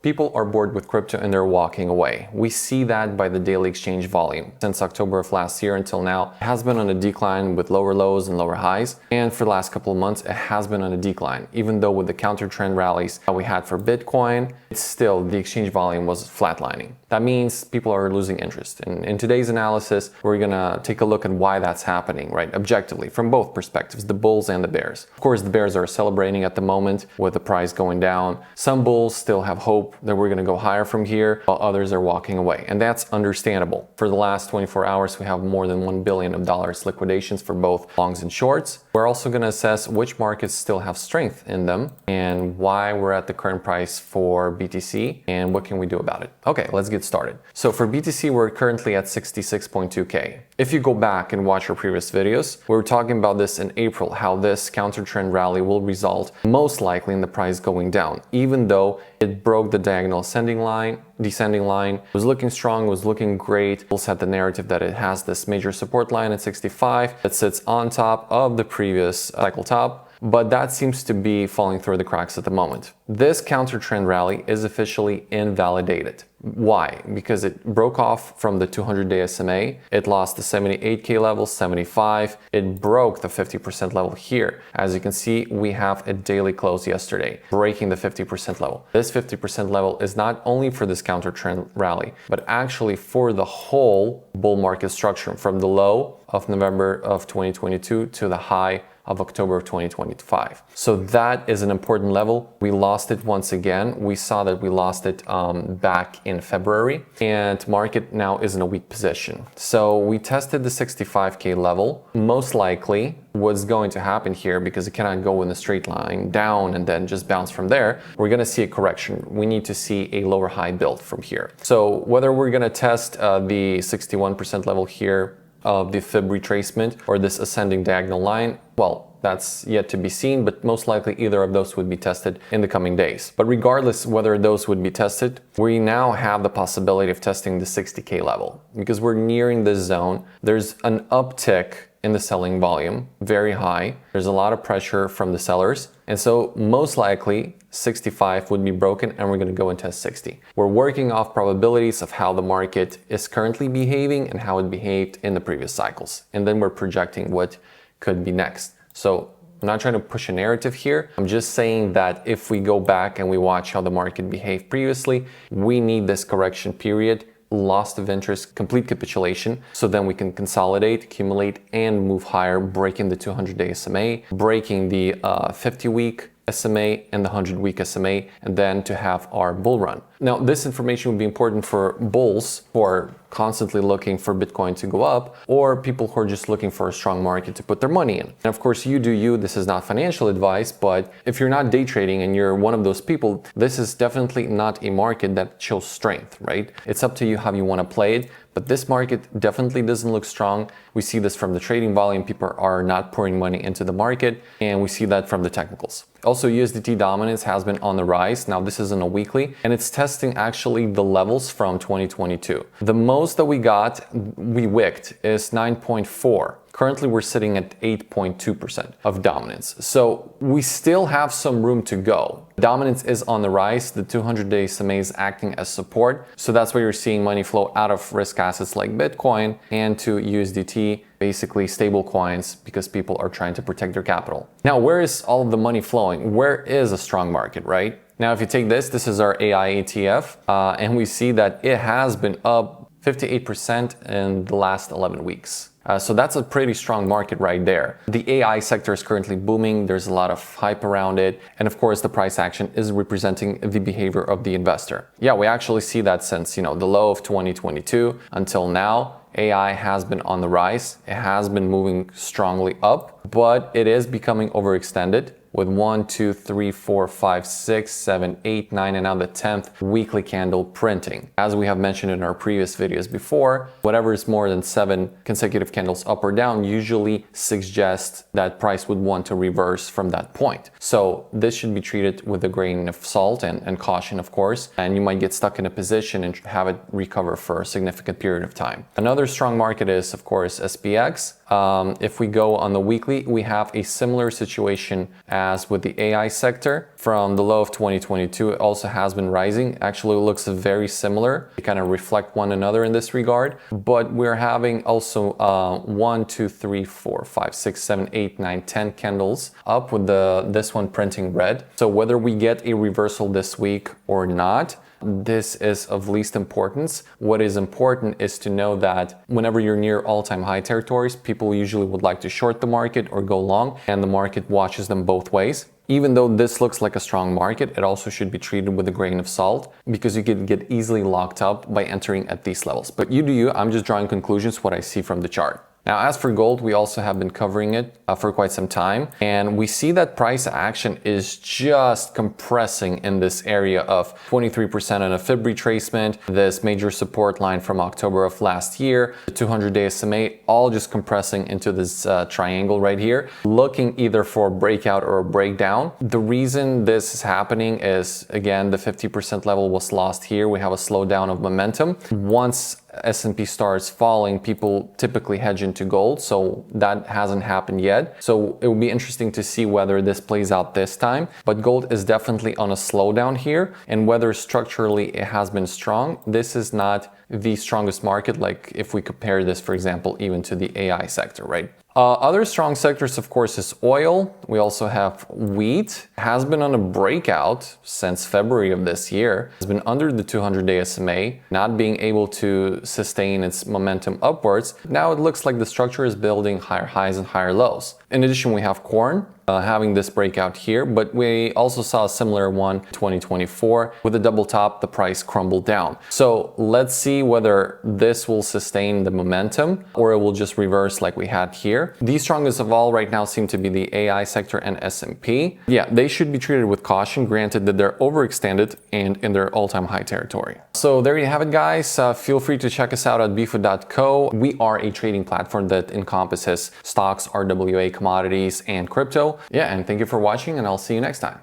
People are bored with crypto and they're walking away. We see that by the daily exchange volume. Since October of last year until now, it has been on a decline with lower lows and lower highs. And for the last couple of months, it has been on a decline. Even though with the counter trend rallies that we had for Bitcoin, it's still the exchange volume was flatlining. That means people are losing interest. And in today's analysis, we're gonna take a look at why that's happening, right? Objectively, from both perspectives, the bulls and the bears. Of course, the bears are celebrating at the moment with the price going down. Some bulls still have hope that we're going to go higher from here, while others are walking away. And that's understandable. For the last 24 hours, we have more than $1 billion liquidations for both longs and shorts. We're also going to assess which markets still have strength in them and why we're at the current price for BTC and what can we do about it. Okay, let's get started. So for BTC, we're currently at 66.2K. If you go back and watch our previous videos, we were talking about this in April, how this counter trend rally will result most likely in the price going down, even though it broke the diagonal descending line, was looking strong, was looking great. We'll set the narrative that it has this major support line at 65 that sits on top of the previous cycle top. But that seems to be falling through the cracks at the moment. This counter trend rally is officially invalidated. Why? Because it broke off from the 200-day SMA. It lost the 78K level, 75. It broke the 50% level here. As you can see, we have a daily close yesterday, breaking the 50% level. This 50% level is not only for this counter trend rally, but actually for the whole bull market structure from the low of November of 2022 to the high of October of 2025. So that is an important level. We lost it once again. We saw that we lost it back in February, and market now is in a weak position. So we tested the 65K level. Most likely what's going to happen here, because it cannot go in a straight line down and then just bounce from there, we're going to see a correction. We need to see a lower high build from here. So whether we're going to test the 61% level here of the fib retracement or this ascending diagonal line, well, that's yet to be seen, but most likely either of those would be tested in the coming days. But regardless whether those would be tested, we now have the possibility of testing the 60K level because we're nearing this zone. There's an uptick in the selling volume, very high. There's a lot of pressure from the sellers. And so most likely 65 would be broken and we're going to go and test 60. We're working off probabilities of how the market is currently behaving and how it behaved in the previous cycles. And then we're projecting what could be next. So I'm not trying to push a narrative here. I'm just saying that if we go back and we watch how the market behaved previously, we need this correction period, loss of interest, complete capitulation, so then we can consolidate, accumulate, and move higher, breaking the 200-day SMA, breaking the 50-week SMA and the 100-week SMA, and then to have our bull run. Now, this information would be important for bulls who are constantly looking for Bitcoin to go up, or people who are just looking for a strong market to put their money in. And of course, you do you. This is not financial advice, but if you're not day trading and you're one of those people, this is definitely not a market that shows strength, right? It's up to you how you want to play it. But this market definitely doesn't look strong. We see this from the trading volume. People are not pouring money into the market, and we see that from the technicals. Also, USDT dominance has been on the rise. Now, this is on a weekly, and it's testing actually the levels from 2022. The most that we wicked is 9.4. Currently, we're sitting at 8.2% of dominance. So we still have some room to go. Dominance is on the rise. The 200-day SMA is acting as support. So that's why you're seeing money flow out of risk assets like Bitcoin and to USDT, basically stable coins, because people are trying to protect their capital. Now, where is all of the money flowing? Where is a strong market, right? Now, if you take this is our AI ETF, and we see that it has been up 58% in the last 11 weeks. So that's a pretty strong market right there. The AI sector is currently booming. There's a lot of hype around it. And of course, the price action is representing the behavior of the investor. Yeah, we actually see that since, the low of 2022 until now. AI has been on the rise. It has been moving strongly up, but it is becoming overextended with 1, 2, 3, 4, 5, 6, 7, 8, 9, and now the 10th weekly candle printing. As we have mentioned in our previous videos before, whatever is more than 7 consecutive candles up or down usually suggests that price would want to reverse from that point. So this should be treated with a grain of salt and caution, of course, and you might get stuck in a position and have it recover for a significant period of time. Another strong market is, of course, SPX. If we go on the weekly, we have a similar situation as with the AI sector. From the low of 2022, it also has been rising. Actually, it looks very similar. They kind of reflect one another in this regard. But we're having also 1, 2, 3, 4, 5, 6, 7, 8, 9, 10 candles up with this one printing red. So whether we get a reversal this week or not, this is of least importance. What is important is to know that whenever you're near all-time high territories, people usually would like to short the market or go long, and the market watches them both ways. Even though this looks like a strong market, it also should be treated with a grain of salt because you could get easily locked up by entering at these levels. But you do you, I'm just drawing conclusions what I see from the chart. Now, as for gold, we also have been covering it for quite some time, and we see that price action is just compressing in this area of 23% on a Fib retracement, this major support line from October of last year, the 200-day SMA, all just compressing into this triangle right here, looking either for a breakout or a breakdown. The reason this is happening is, again, the 50% level was lost here. We have a slowdown of momentum. Once S&P starts falling, people typically hedge into gold, so that hasn't happened yet. So it will be interesting to see whether this plays out this time. But gold is definitely on a slowdown here, and whether structurally it has been strong, this is not the strongest market, like if we compare this, for example, even to the AI sector, right? Other strong sectors, of course, is oil. We also have wheat. Has been on a breakout since February of this year. Has been under the 200-day SMA, not being able to sustain its momentum upwards. Now it looks like the structure is building higher highs and higher lows. In addition, we have corn having this breakout here, but we also saw a similar one in 2024. With a double top, the price crumbled down. So let's see whether this will sustain the momentum or it will just reverse like we had here. The strongest of all right now seem to be the AI sector and S&P. Yeah, they should be treated with caution, granted that they're overextended and in their all-time high territory. So there you have it, guys. Feel free to check us out at bfood.co. We are a trading platform that encompasses stocks, RWA, commodities, and crypto. Yeah, and thank you for watching, and I'll see you next time.